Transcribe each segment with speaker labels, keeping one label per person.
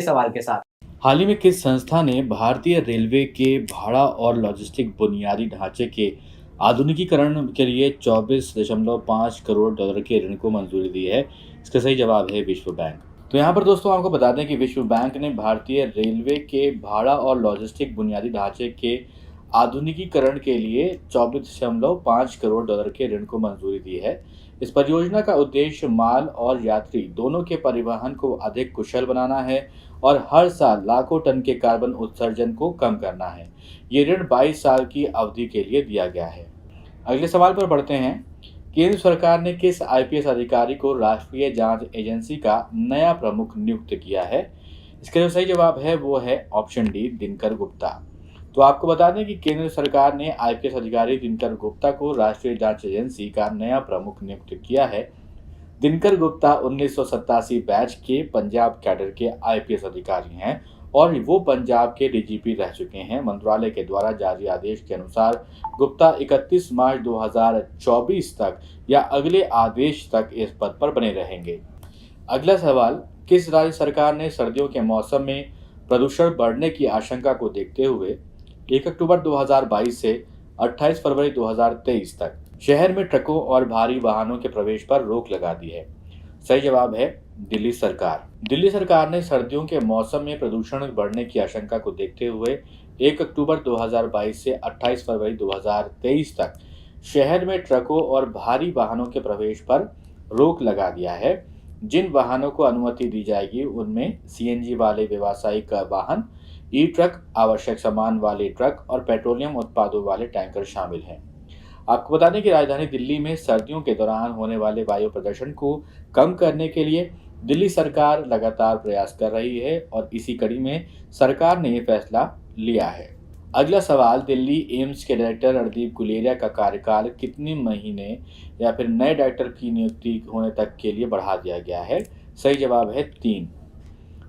Speaker 1: सवाल के साथ।
Speaker 2: हाल ही में किस संस्था ने भारतीय रेलवे के भाड़ा और लॉजिस्टिक बुनियादी ढांचे के आधुनिकीकरण के लिए 24.5 करोड़ डॉलर के ऋण को मंजूरी दी है? इसका सही जवाब है विश्व बैंक। तो यहाँ पर दोस्तों आपको बता दें कि विश्व बैंक ने भारतीय रेलवे के भाड़ा और लॉजिस्टिक बुनियादी ढांचे के आधुनिकीकरण के लिए 24.5 करोड़ डॉलर के ऋण को मंजूरी दी है। इस परियोजना का उद्देश्य माल और यात्री दोनों के परिवहन को अधिक कुशल बनाना है और हर साल लाखों टन के कार्बन उत्सर्जन को कम करना है। ये ऋण 22 साल की अवधि के लिए दिया गया है। अगले सवाल पर बढ़ते हैं। केंद्र सरकार ने किस आईपीएस अधिकारी को राष्ट्रीय जांच एजेंसी का नया प्रमुख नियुक्त किया है? इसका जो सही जवाब है वो है ऑप्शन डी, दिनकर गुप्ता। तो आपको बता दें कि केंद्र सरकार ने आईपीएस अधिकारी दिनकर गुप्ता को राष्ट्रीय जांच एजेंसी का नया प्रमुख नियुक्त किया है। दिनकर गुप्ता 1987 बैच के पंजाब कैडर के आईपीएस अधिकारी हैं और वो पंजाब के डीजीपी रह चुके हैं। मंत्रालय के द्वारा जारी आदेश के अनुसार गुप्ता 31 मार्च 2024 तक या अगले आदेश तक इस पद पर बने रहेंगे। अगला सवाल, किस राज्य सरकार ने सर्दियों के मौसम में प्रदूषण बढ़ने की आशंका को देखते हुए 1 अक्टूबर 2022 से 28 फरवरी 2023 तक शहर में ट्रकों और भारी वाहनों के प्रवेश पर रोक लगा दी है? सही जवाब है दिल्ली सरकार। दिल्ली सरकार ने सर्दियों के मौसम में प्रदूषण बढ़ने की आशंका को देखते हुए 1 अक्टूबर 2022 से 28 फरवरी 2023 तक शहर में ट्रकों और भारी वाहनों के प्रवेश पर रोक लगा दिया है। जिन वाहनों को अनुमति दी जाएगी उनमें सीएनजी वाले व्यावसायिक वाहन, ई ट्रक, आवश्यक सामान वाले ट्रक और पेट्रोलियम उत्पादों वाले टैंकर शामिल हैं। आपको बता दें कि राजधानी दिल्ली में सर्दियों के दौरान होने वाले वायु प्रदूषण को कम करने के लिए दिल्ली सरकार लगातार प्रयास कर रही है और इसी कड़ी में सरकार ने ये फैसला लिया है। अगला सवाल, दिल्ली एम्स के डायरेक्टर रणदीप गुलेरिया का कार्यकाल कितने महीने या फिर नए डायरेक्टर की नियुक्ति होने तक के लिए बढ़ा दिया गया है? सही जवाब है 3।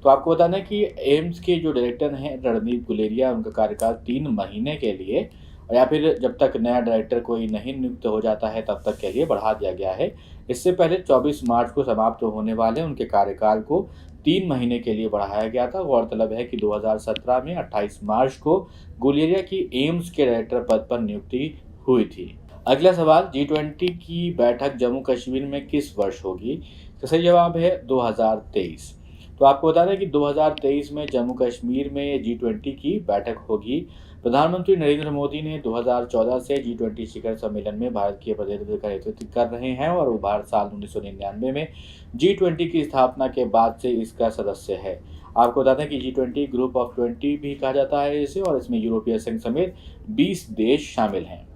Speaker 2: तो आपको बता दें कि एम्स के जो डायरेक्टर हैं रणदीप गुलेरिया, उनका कार्यकाल 3 महीने के लिए या फिर जब तक नया डायरेक्टर कोई नहीं नियुक्त हो जाता है तब तक के लिए बढ़ा दिया गया है। इससे पहले 24 मार्च को समाप्त होने वाले उनके कार्यकाल को 3 महीने के लिए बढ़ाया गया था। गौरतलब है कि 2017 में 28 मार्च को गुलेरिया की एम्स के डायरेक्टर पद पर नियुक्ति हुई थी। अगला सवाल, G20 की बैठक जम्मू कश्मीर में किस वर्ष होगी? तो सही जवाब है 2023। तो आपको बता दें कि 2023 में जम्मू कश्मीर में G20 की बैठक होगी। प्रधानमंत्री नरेंद्र मोदी ने 2014 से G20 शिखर सम्मेलन में भारत के प्रतिनिधित्व का नेतृत्व कर रहे हैं और वो भारत साल 1999 में G20 की स्थापना के बाद से इसका सदस्य है। आपको बता दें कि G20 ग्रुप ऑफ 20 भी कहा जाता है इसे और इसमें यूरोपीय संघ समेत 20 देश शामिल हैं।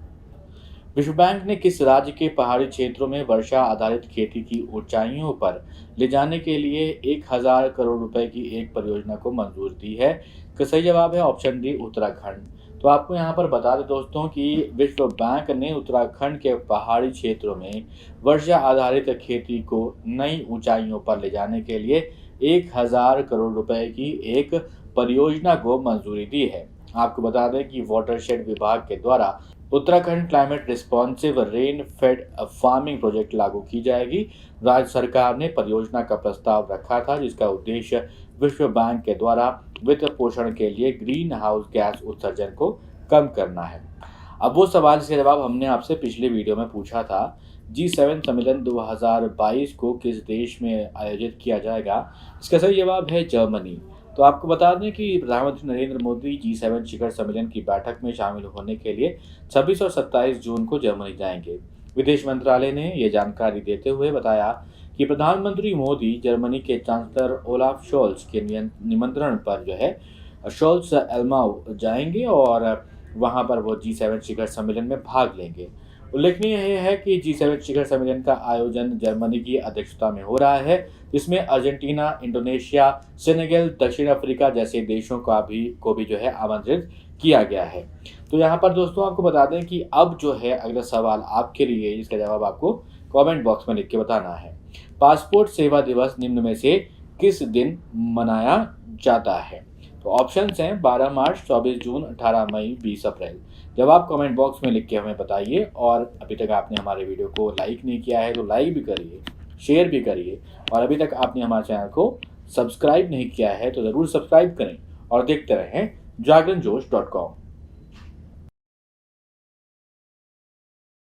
Speaker 2: विश्व बैंक ने किस राज्य के पहाड़ी क्षेत्रों में वर्षा आधारित खेती की ऊंचाइयों पर ले जाने के लिए 1000 करोड़ रुपए की एक परियोजना को मंजूरी दी है? इसका सही जवाब है ऑप्शन डी, उत्तराखंड। तो आपको यहाँ पर बता दें दोस्तों कि विश्व बैंक ने उत्तराखंड के पहाड़ी क्षेत्रों में वर्षा आधारित खेती को नई ऊंचाइयों पर ले जाने के लिए 1000 करोड़ रुपए की एक परियोजना को मंजूरी दी है। आपको बता दें कि वाटरशेड विभाग के द्वारा Uttarakhand climate responsive rain fade farming project लागू की जाएगी। राज्य सरकार ने परियोजना का प्रस्ताव रखा था जिसका उद्देश्य विश्व बैंक के द्वारा वित्त पोषण के लिए ग्रीन हाउस गैस उत्सर्जन को कम करना है। अब वो सवाल जिसका जवाब हमने आपसे पिछले वीडियो में पूछा था, G7 सम्मेलन 2022 को किस देश में आयोजित किया जाएगा? इसका सही जवाब है जर्मनी। तो आपको बता दें कि प्रधानमंत्री नरेंद्र मोदी G7 शिखर सम्मेलन की बैठक में शामिल होने के लिए 26 और 27 जून को जर्मनी जाएंगे। विदेश मंत्रालय ने यह जानकारी देते हुए बताया कि प्रधानमंत्री मोदी जर्मनी के चांसलर ओलाफ शोल्स के निमंत्रण पर शोल्स एल्माउ जाएंगे और वहां पर वो G7 शिखर सम्मेलन में भाग लेंगे। उल्लेखनीय है कि G7 शिखर सम्मेलन का आयोजन जर्मनी की अध्यक्षता में हो रहा है, जिसमें अर्जेंटीना, इंडोनेशिया, सेनेगल, दक्षिण अफ्रीका जैसे देशों को भी आमंत्रित किया गया है। तो यहाँ पर दोस्तों आपको बता दें कि अब अगला सवाल आपके लिए, जिसका जवाब आपको कमेंट बॉक्स में लिख के बताना है। पासपोर्ट सेवा दिवस निम्न में से किस दिन मनाया जाता है? तो ऑप्शंस हैं 12 मार्च, 24 जून, 18 मई, 20 अप्रैल। जवाब कमेंट बॉक्स में लिख के हमें बताइए और अभी तक आपने हमारे वीडियो को लाइक नहीं किया है तो लाइक भी करिए, शेयर भी करिए और अभी तक आपने हमारे चैनल को सब्सक्राइब नहीं किया है तो ज़रूर सब्सक्राइब करें और देखते रहें जागरणजोश.com।